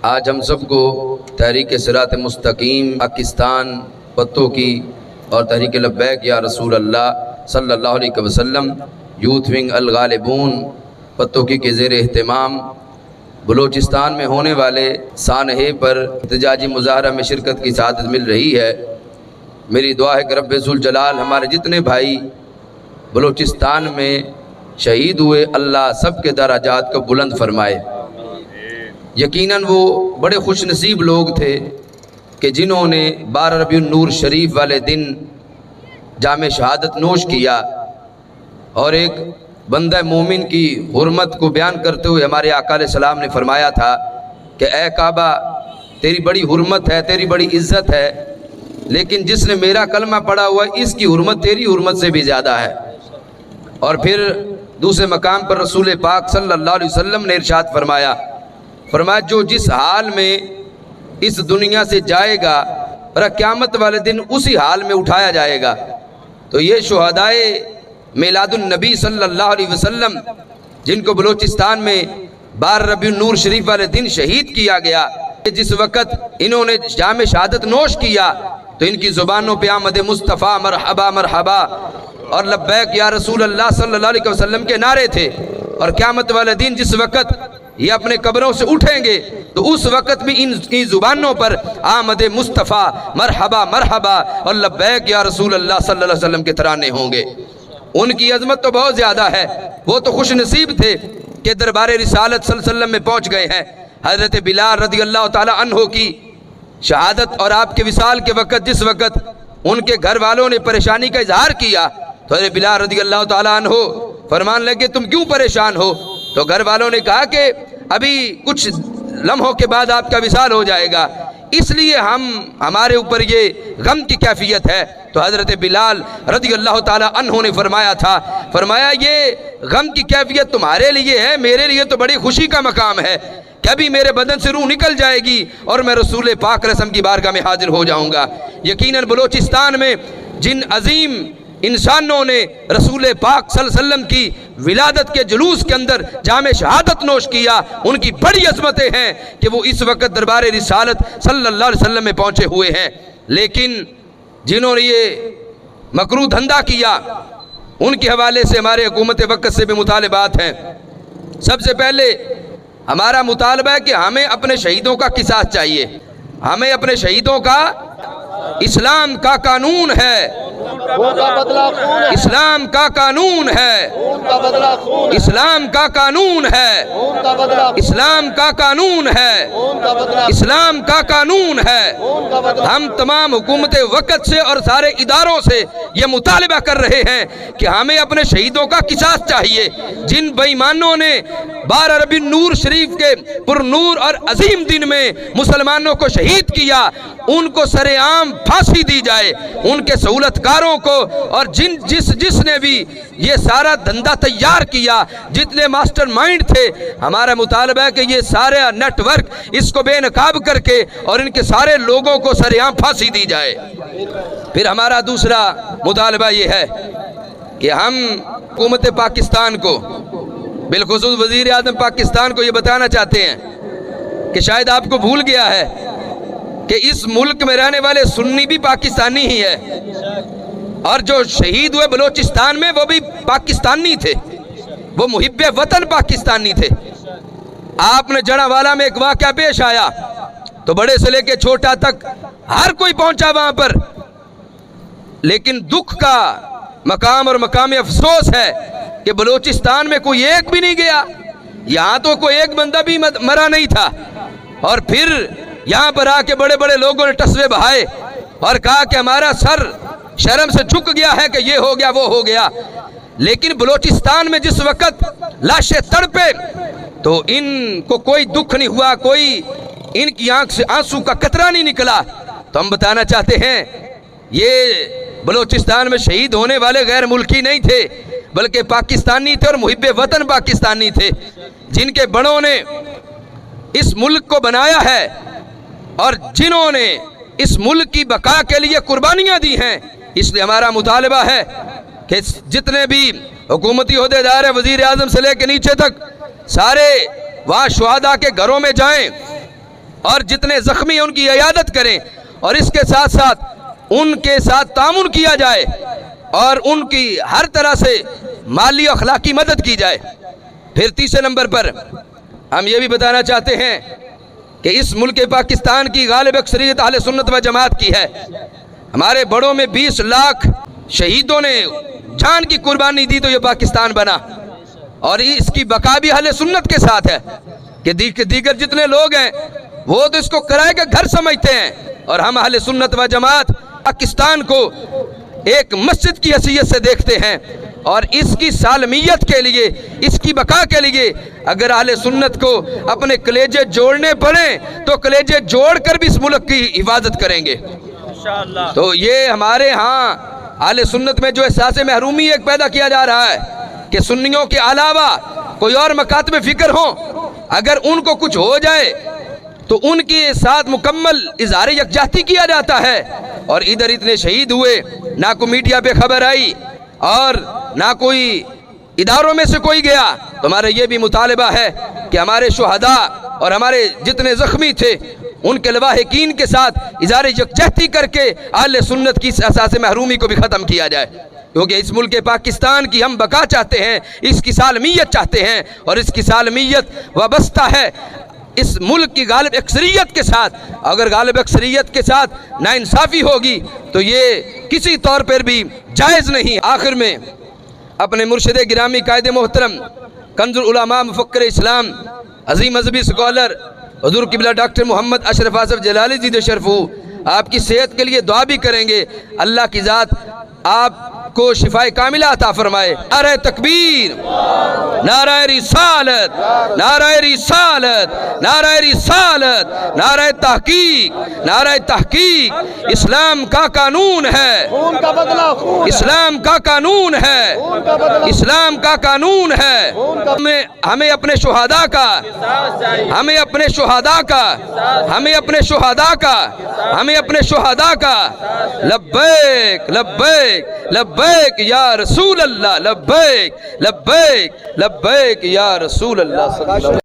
آج ہم سب کو تحریک صراط مستقیم پاکستان پتوں کی اور تحریک لبیک یا رسول اللہ صلی اللہ علیہ وسلم یوتھ ونگ الغالبون پتوں کی کے زیر اہتمام بلوچستان میں ہونے والے سانحے پر احتجاجی مظاہرہ میں شرکت کی سعادت مل رہی ہے۔ میری دعا ہے کہ رب ذوالجلال ہمارے جتنے بھائی بلوچستان میں شہید ہوئے اللہ سب کے درجات کو بلند فرمائے۔ یقیناً وہ بڑے خوش نصیب لوگ تھے کہ جنہوں نے 12 ربیع النور شریف والے دن جام شہادت نوش کیا، اور ایک بندہ مومن کی حرمت کو بیان کرتے ہوئے ہمارے آقا علیہ السلام نے فرمایا تھا کہ اے کعبہ تیری بڑی حرمت ہے، تیری بڑی عزت ہے، لیکن جس نے میرا کلمہ پڑھا ہوا اس کی حرمت تیری حرمت سے بھی زیادہ ہے۔ اور پھر دوسرے مقام پر رسول پاک صلی اللہ علیہ وسلم نے ارشاد فرمایا جو جس حال میں اس دنیا سے جائے گا اور قیامت والے دن اسی حال میں اٹھایا جائے گا۔ تو یہ شہدائے میلاد النبی صلی اللہ علیہ وسلم جن کو بلوچستان میں 12 ربیع النور شریف والے دن شہید کیا گیا، جس وقت انہوں نے جام شہادت نوش کیا تو ان کی زبانوں پہ آمد مصطفیٰ مرحبا مرحبا اور لبیک یا رسول اللہ صلی اللہ علیہ وسلم کے نعرے تھے۔ اور قیامت والے دن جس وقت یہ اپنے قبروں سے اٹھیں گے تو اس وقت بھی ان کی زبانوں پر آمد مصطفیٰ مرحبا مرحبا اور لبیک یا رسول اللہ صلی اللہ علیہ وسلم کے ترانے ہوں گے۔ ان کی عظمت تو بہت زیادہ ہے، وہ تو خوش نصیب تھے کہ دربار رسالت صلی اللہ علیہ وسلم میں پہنچ گئے ہیں۔ حضرت بلال رضی اللہ تعالی عنہ کی شہادت اور آپ کے وصال کے وقت جس وقت ان کے گھر والوں نے پریشانی کا اظہار کیا تو حضرت بلال رضی اللہ تعالی عنہ فرمان لگے تم کیوں پریشان ہو؟ تو گھر والوں نے کہا کہ ابھی کچھ لمحوں کے بعد آپ کا وصال ہو جائے گا، اس لیے ہمارے اوپر یہ غم کی کیفیت ہے۔ تو حضرت بلال رضی اللہ تعالی عنہ نے فرمایا یہ غم کی کیفیت تمہارے لیے ہے، میرے لیے تو بڑی خوشی کا مقام ہے کہ ابھی میرے بدن سے روح نکل جائے گی اور میں رسول پاک رسم کی بارگاہ میں حاضر ہو جاؤں گا۔ یقیناً بلوچستان میں جن عظیم انسانوں نے رسول پاک صلی اللہ علیہ وسلم کی ولادت کے جلوس کے اندر جام شہادت نوش کیا، ان کی بڑی عظمتیں ہیں کہ وہ اس وقت دربار رسالت صلی اللہ علیہ وسلم میں پہنچے ہوئے ہیں۔ لیکن جنہوں نے یہ مکروہ دھندا کیا ان کے حوالے سے ہمارے حکومت وقت سے بھی مطالبات ہیں۔ سب سے پہلے ہمارا مطالبہ ہے کہ ہمیں اپنے شہیدوں کا قصاص چاہیے، ہمیں اپنے شہیدوں کا اسلام کا قانون ہے، اسلام کا قانون ہے، اسلام کا قانون ہے، اسلام کا قانون ہے، اسلام کا قانون ہے۔ ہم تمام حکومت وقت سے اور سارے اداروں سے یہ مطالبہ کر رہے ہیں کہ ہمیں اپنے شہیدوں کا قصاص چاہیے۔ جن بے ایمانوں نے 12 ربیع النور شریف کے پر نور اور عظیم دن میں مسلمانوں کو شہید کیا ان کو سر عام پھانسی دی جائے، ان کے سہولت کاروں کو، اور جس نے بھی یہ سارا دھندا تیار کیا، جتنے ماسٹر مائنڈ تھے، ہمارا مطالبہ ہے کہ یہ سارے نیٹ ورک اس کو بے نقاب کر کے اور ان کے سارے لوگوں کو سر عام پھانسی دی جائے۔ پھر ہمارا دوسرا مطالبہ یہ ہے کہ ہم حکومت پاکستان کو، بالخصوص وزیر اعظم پاکستان کو یہ بتانا چاہتے ہیں کہ شاید آپ کو بھول گیا ہے کہ اس ملک میں رہنے والے سنی بھی پاکستانی ہی ہے، اور جو شہید ہوئے بلوچستان میں وہ بھی پاکستانی تھے، وہ محب وطن پاکستانی تھے۔ آپ نے جڑاوالا میں ایک واقعہ پیش آیا تو بڑے سے لے کے چھوٹا تک ہر کوئی پہنچا وہاں پر، لیکن دکھ کا مقام اور مقام افسوس ہے کہ بلوچستان میں کوئی ایک بھی نہیں گیا، یہاں تو کوئی ایک بندہ بھی مرا نہیں تھا۔ اور پھر یہاں پر آ کے بڑے بڑے لوگوں نے ٹسوے بہائے اور کہا کہ ہمارا سر شرم سے جھک گیا ہے کہ یہ ہو گیا وہ ہو گیا۔ لیکن بلوچستان میں جس وقت لاشیں تڑپے تو ان کو کوئی دکھ نہیں ہوا، کوئی ان کی آنکھ سے آنسو کا قطرہ نہیں نکلا۔ تو ہم بتانا چاہتے ہیں یہ بلوچستان میں شہید ہونے والے غیر ملکی نہیں تھے بلکہ پاکستانی تھے، اور محب وطن پاکستانی تھے، جن کے بڑوں نے اس ملک کو بنایا ہے اور جنہوں نے اس ملک کی بقا کے لیے قربانیاں دی ہیں۔ اس لیے ہمارا مطالبہ ہے کہ جتنے بھی حکومتی عہدیدار ہیں، وزیر اعظم سے لے کے نیچے تک، سارے وہاں شہداء کے گھروں میں جائیں اور جتنے زخمی ہیں ان کی عیادت کریں، اور اس کے ساتھ ساتھ ان کے ساتھ تعاون کیا جائے اور ان کی ہر طرح سے مالی و اخلاقی مدد کی جائے۔ پھر تیسرے نمبر پر ہم یہ بھی بتانا چاہتے ہیں کہ اس ملک پاکستان کی غالب اکثریت اہل سنت و جماعت کی ہے۔ ہمارے بڑوں میں 20 لاکھ شہیدوں نے جان کی قربانی دی تو یہ پاکستان بنا، اور اس کی بقا بھی اہل سنت کے ساتھ ہے کہ دیگر جتنے لوگ ہیں وہ تو اس کو کرائے کا گھر سمجھتے ہیں، اور ہم اہل سنت و جماعت پاکستان کو ایک مسجد کی حیثیت سے دیکھتے ہیں، اور اس کی سالمیت کے لیے، اس کی بقا کے لیے اگر اہل سنت کو اپنے کلیجے جوڑنے پڑیں تو کلیجے جوڑ کر بھی اس ملک کی حفاظت کریں گے۔ تو یہ ہمارے ہاں اہل سنت میں جو احساس محرومی ایک پیدا کیا جا رہا ہے کہ سنیوں کے علاوہ کوئی اور مکاتب فکر ہوں، اگر ان کو کچھ ہو جائے تو ان کے ساتھ مکمل اظہار یکجہتی کیا جاتا ہے، اور ادھر اتنے شہید ہوئے، نہ کوئی میڈیا پہ خبر آئی اور نہ کوئی اداروں میں سے کوئی گیا۔ تو ہمارا یہ بھی مطالبہ ہے کہ ہمارے شہداء اور ہمارے جتنے زخمی تھے ان کے لواحقین کے ساتھ اظہار یکجہتی کر کے اہل سنت کی اساس محرومی کو بھی ختم کیا جائے، کیونکہ اس ملک پاکستان کی ہم بقا چاہتے ہیں، اس کی سالمیت چاہتے ہیں، اور اس کی سالمیت وابستہ ہے اس ملک کی غالب اکثریت کے ساتھ۔ اگر غالب اکثریت کے ساتھ ناانصافی ہوگی تو یہ کسی طور پر بھی جائز نہیں۔ آخر میں اپنے مرشد گرامی قائد محترم کنز العلماء مفکر اسلام عظیم مذہبی اسکالر حضور قبلہ ڈاکٹر محمد اشرف آصف جلالی زیدہ شرفو آپ کی صحت کے لیے دعا بھی کریں گے۔ اللہ کی ذات آپ کو شفائے کاملہ عطا فرمائے۔ نعرہ تکبیر، نعرہ رسالت، نعرہ رسالت، نعرہ رسالت، نعرہ تحقیق، نعرہ تحقیق۔ اسلام کا قانون ہے، اسلام کا قانون ہے، اسلام کا قانون ہے۔ ہمیں اپنے شہداء کا، ہمیں اپنے شہداء کا، ہمیں اپنے شہداء کا، ہمیں اپنے شہداء کا لبیک لبیک لبیک یا رسول اللہ، لبیک لبیک لبیک یا رسول اللہ۔